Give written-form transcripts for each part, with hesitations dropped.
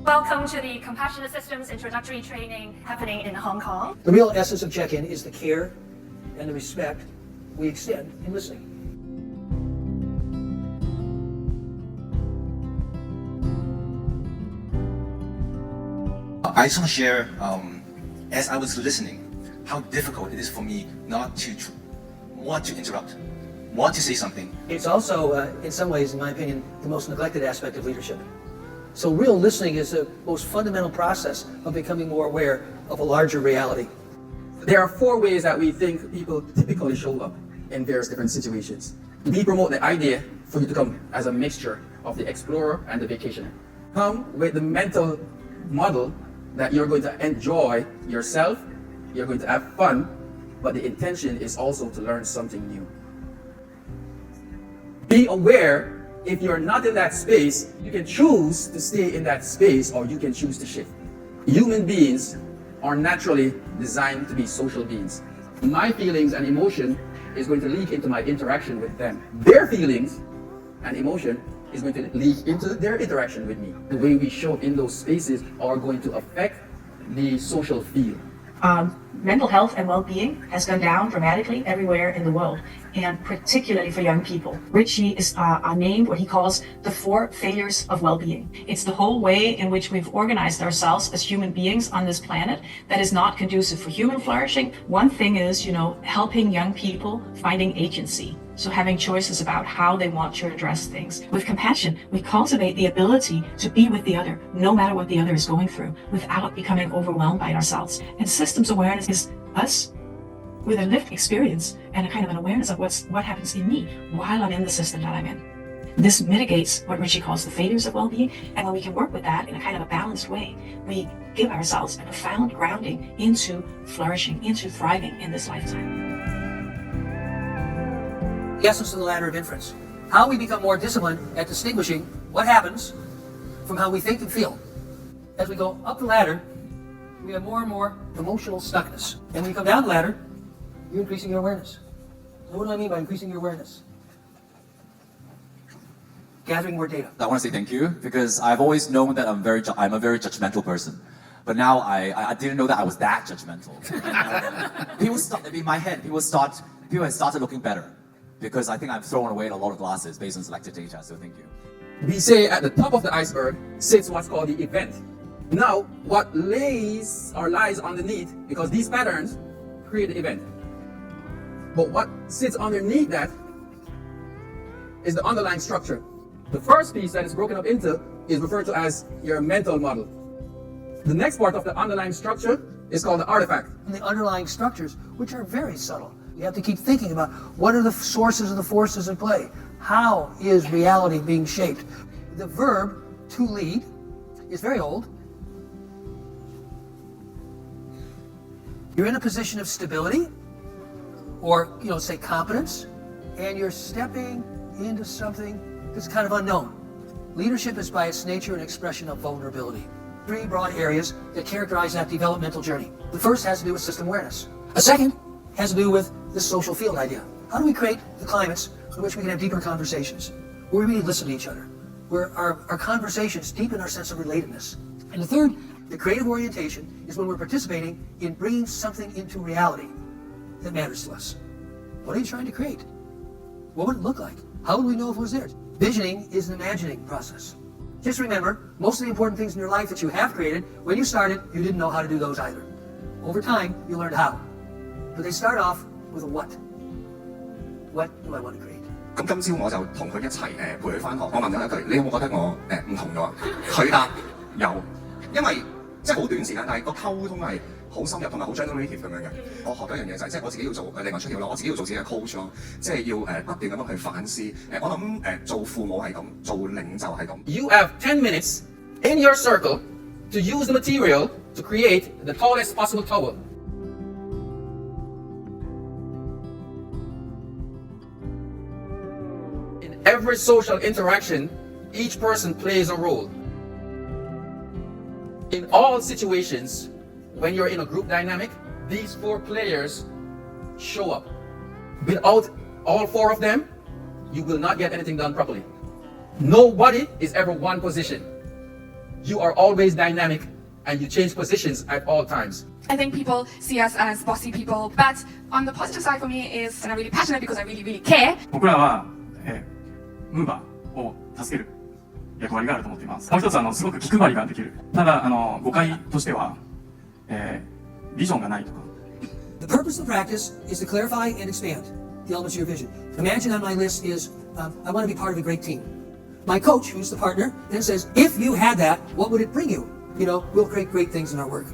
Welcome to the Compassionate Systems Introductory Training happening in Hong Kong. The real essence of check-in is the care and the respect we extend in listening. I just want to share, as I was listening, how difficult it is for me not to want to interrupt, want to say something. It's also, in some ways, in my opinion, the most neglected aspect of leadership. So real listening is the most fundamental process of becoming more aware of a larger reality. There are 4 ways that we think people typically show up in various different situations. We promote the idea for you to come as a mixture of the explorer and the vacationer. Come with the mental model that you're going to enjoy yourself, you're going to have fun, but the intention is also to learn something new. Be aware, if you're not in that space, you can choose to stay in that space or you can choose to shift. Human beings are naturally designed to be social beings. My feelings and emotion is going to leak into my interaction with them. Their feelings and emotion is going to leak into their interaction with me. The way we show up in those spaces are going to affect the social feel. Mental health and well-being has gone down dramatically everywhere in the world, and particularly for young people. Richie is named what he calls the 4 failures of well-being. It's the whole way in which we've organized ourselves as human beings on this planet that is not conducive for human flourishing. One thing is, helping young people finding agency. So having choices about how they want to address things. With compassion, we cultivate the ability to be with the other, no matter what the other is going through, without becoming overwhelmed by ourselves. And systems awareness is us with a lived experience and a kind of an awareness of what happens in me while I'm in the system that I'm in. This mitigates what Richie calls the failures of well-being, and when we can work with that in a kind of a balanced way, we give ourselves a profound grounding into flourishing, into thriving in this lifetime. The essence of the ladder of inference. How we become more disciplined at distinguishing what happens from how we think and feel. As we go up the ladder, we have more and more emotional stuckness. And when you come down the ladder, you're increasing your awareness. So what do I mean by increasing your awareness? Gathering more data. I want to say thank you because I've always known that I'm a very judgmental person. But now I didn't know that I was that judgmental. In my head, people have started looking better. Because I think I've thrown away a lot of glasses based on selected data, so thank you. We say at the top of the iceberg sits what's called the event. Now, what lies underneath, because these patterns create the event. But what sits underneath that is the underlying structure. The first piece that is broken up into is referred to as your mental model. The next part of the underlying structure is called the artifact. And the underlying structures, which are very subtle. You have to keep thinking about what are the sources of the forces at play? How is reality being shaped? The verb to lead is very old. You're in a position of stability or, say competence, and you're stepping into something that's kind of unknown. Leadership is by its nature an expression of vulnerability. 3 broad areas that characterize that developmental journey. The first has to do with system awareness. A second has to do with the social field idea. How do we create the climates in which we can have deeper conversations, where we really listen to each other, where our conversations deepen our sense of relatedness? And the third, the creative orientation, is when we're participating in bringing something into reality that matters to us. What are you trying to create? What would it look like? How would we know if it was there? Visioning is an imagining process. Just remember, most of the important things in your life that you have created, when you started, you didn't know how to do those either. Over time, you learned how. But they start off with a what. What do I want to create? 咁今朝我就同佢一齊陪佢返學，我問咗一句：你有冇覺得我唔同咗？佢答有，因為即係好短時間，但係個溝通係好深入同埋好 generative 咁樣嘅。我學咗一樣嘢就係即係我自己要做另外出條路，我自己要做自己嘅 coach 咯，即係要不斷咁樣去反思。我諗做父母係咁，做領袖係咁。You have 10 minutes in your circle to use the material to create the tallest possible tower. In every social interaction, each person plays a role. In all situations, when you're in a group dynamic, these 4 players show up. Without all 4 of them, you will not get anything done properly. Nobody is ever one position. You are always dynamic and you change positions at all times. I think people see us as bossy people, but on the positive side for me is, and I'm really passionate because I really, really care. 僕らは、ムーバーを助ける役割があると思っています。もう一つすごく気配りができる。ただ誤解としては、ビジョンがないとか。The purpose of the practice is to clarify and expand the elements of your vision. Imagine on my list is, I want to be part of a great team. My coach, who's the partner, then says, if you had that, what would it bring you? You know, we'll create great things in our work.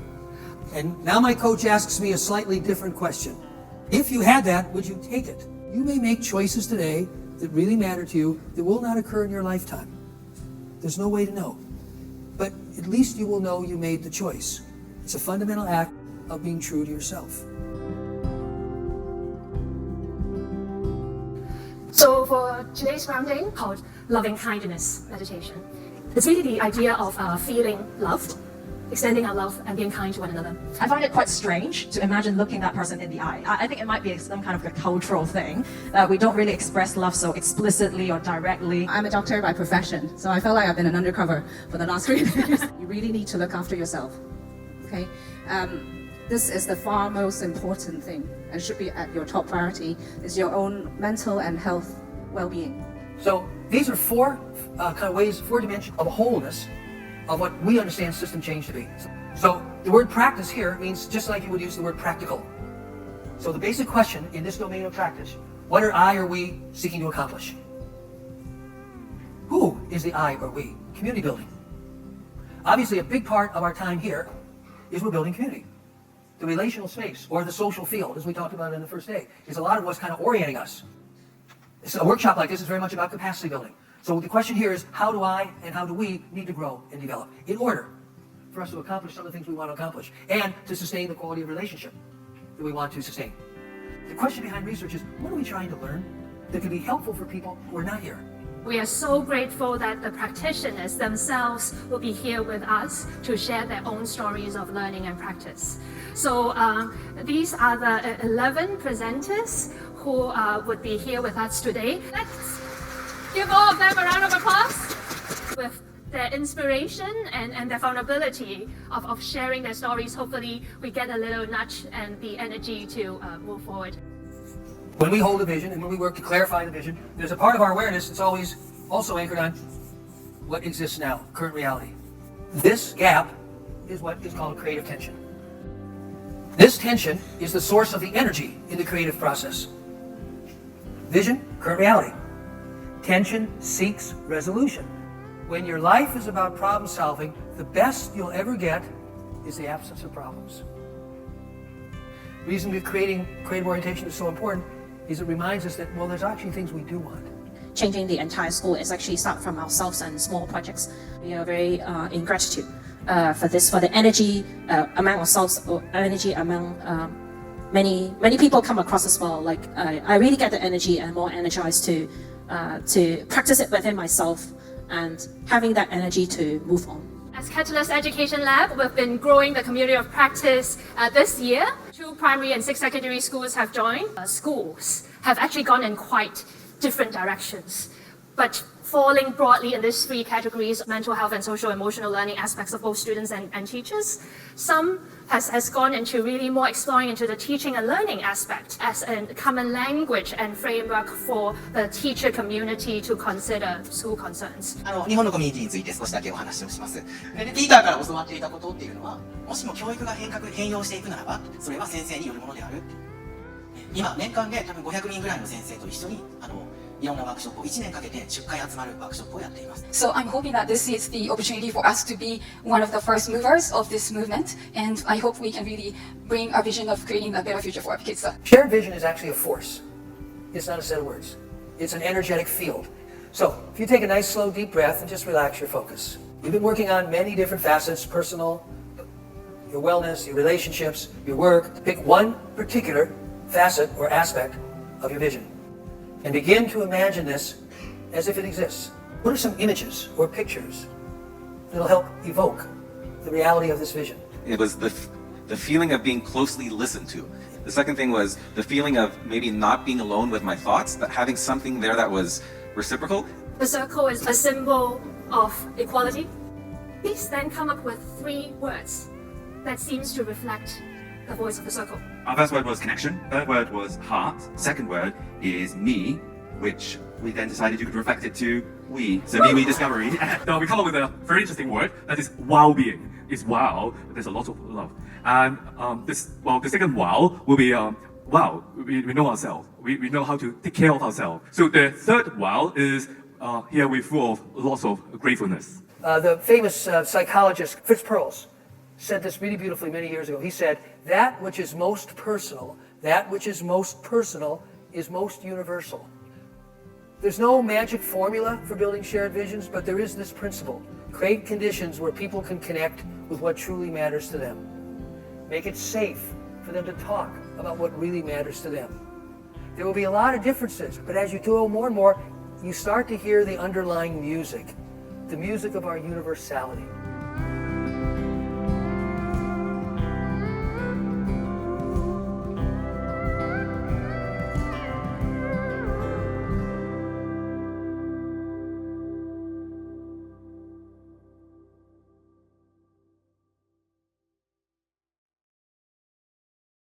And now my coach asks me a slightly different question. If you had that, would you take it? You may make choices today that really matter to you that will not occur in your lifetime. There's no way to know. But at least you will know you made the choice. It's a fundamental act of being true to yourself. So for today's grounding, called loving kindness meditation, it's really the idea of feeling loved, extending our love and being kind to one another. I find it quite strange to imagine looking that person in the eye. I think it might be some kind of a cultural thing that we don't really express love so explicitly or directly. I'm a doctor by profession, so I feel like I've been an undercover for the last 3 years. You really need to look after yourself, okay? This is the far most important thing and should be at your top priority, is your own mental and health well-being. So these are four four dimensions of wholeness of what we understand system change to be. So the word practice here means just like you would use the word practical. So the basic question in this domain of practice, what are I or we seeking to accomplish? Who is the I or we? Community building. Obviously a big part of our time here is we're building community. The relational space, or the social field, as we talked about in the first day, is a lot of what's kind of orienting us. So a workshop like this is very much about capacity building. So the question here is, how do I and how do we need to grow and develop in order for us to accomplish some of the things we want to accomplish and to sustain the quality of relationship that we want to sustain? The question behind research is, what are we trying to learn that can be helpful for people who are not here? We are so grateful that the practitioners themselves will be here with us to share their own stories of learning and practice. So these are the 11 presenters who would be here with us today. Let's give all of them a round of applause. With their inspiration and their vulnerability of sharing their stories, hopefully we get a little nudge and the energy to move forward. When we hold a vision and when we work to clarify the vision, there's a part of our awareness that's always also anchored on what exists now, current reality. This gap is what is called creative tension. This tension is the source of the energy in the creative process. Vision, current reality. Tension seeks resolution. When your life is about problem solving, the best you'll ever get is the absence of problems. The reason that creating creative orientation is so important is it reminds us that, well, there's actually things we do want. Changing the entire school is actually start from ourselves and small projects. We are very in gratitude for this, for the energy among ourselves, energy among many people come across as well. Like I really get the energy and more energized to practice it within myself and having that energy to move on. As Catalyst Education Lab, we've been growing the community of practice this year. 2 primary and 6 secondary schools have joined. Schools have actually gone in quite different directions, but falling broadly in these 3 categories: mental health and social emotional learning aspects of both students and teachers. Some has gone into really more exploring into the teaching and learning aspect as a common language and framework for the teacher community to consider school concerns. 日本のコミュニティについて少しだけお話をします。でピーターから教わっていたことっていうのは、もしも教育が変容していくならば、それは先生によるものである。今年間で多分500人ぐらいの先生と一緒にいろんなワークショップを1年かけて10回集まるワークショップをやっています。So I'm hoping that this is the opportunity for us to be one of the first movers of this movement, and I hope we can really bring our vision of creating a better future for our kids. Shared vision is actually a force. It's not a set of words. It's an energetic field. So if you take a nice, slow, deep breath and just relax your focus. You've been working on many different facets: personal, your wellness, your relationships, your work. Pick one particular facet or aspect of your vision and begin to imagine this as if it exists. What are some images or pictures that'll help evoke the reality of this vision? It was the feeling of being closely listened to. The second thing was the feeling of maybe not being alone with my thoughts, but having something there that was reciprocal. The circle is a symbol of equality. Please then come up with 3 words that seems to reflect the voice of the circle. Our first word was connection, third word was heart, second word is me, which we then decided you could reflect it to we, so me discovery. So we come up with a very interesting word that is well-being. It's wow, there's a lot of love. And the second wow will be wow, we know ourselves. We know how to take care of ourselves. So the third wow is here we're full of lots of gratefulness. The famous psychologist Fritz Perls said this really beautifully many years ago. He said, that which is most personal is most universal. There's no magic formula for building shared visions, but there is this principle. Create conditions where people can connect with what truly matters to them. Make it safe for them to talk about what really matters to them. There will be a lot of differences, but as you do more and more, you start to hear the underlying music, the music of our universality.